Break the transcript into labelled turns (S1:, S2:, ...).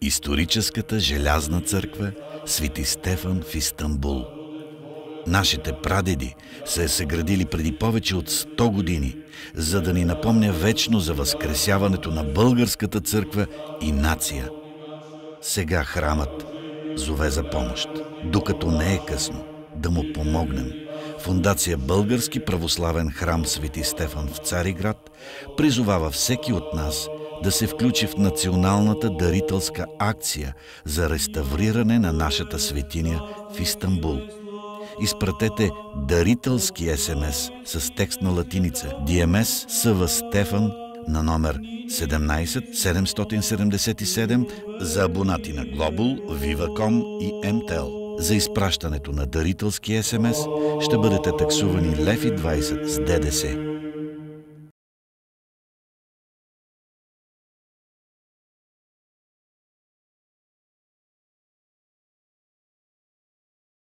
S1: Историческата желязна църква Свети Стефан в Истанбул. Нашите прадеди са я съградили преди повече от 100 години, за да ни напомня вечно за възкресяването на българската църква и нация. Сега храмът зове за помощ, докато не е късно, да му помогнем. Фондация Български православен храм Свети Стефан в Цариград призовава всеки от нас да се включи в националната дарителска акция за реставриране на нашата светиня в Истанбул. Изпратете дарителски СМС с текст на латиница DMS СВ Стефан на номер 17 777 за абонати на Global, Viva.com и MTEL. За изпращането на дарителски СМС ще бъдете таксувани 1,20 лв. с ДДС.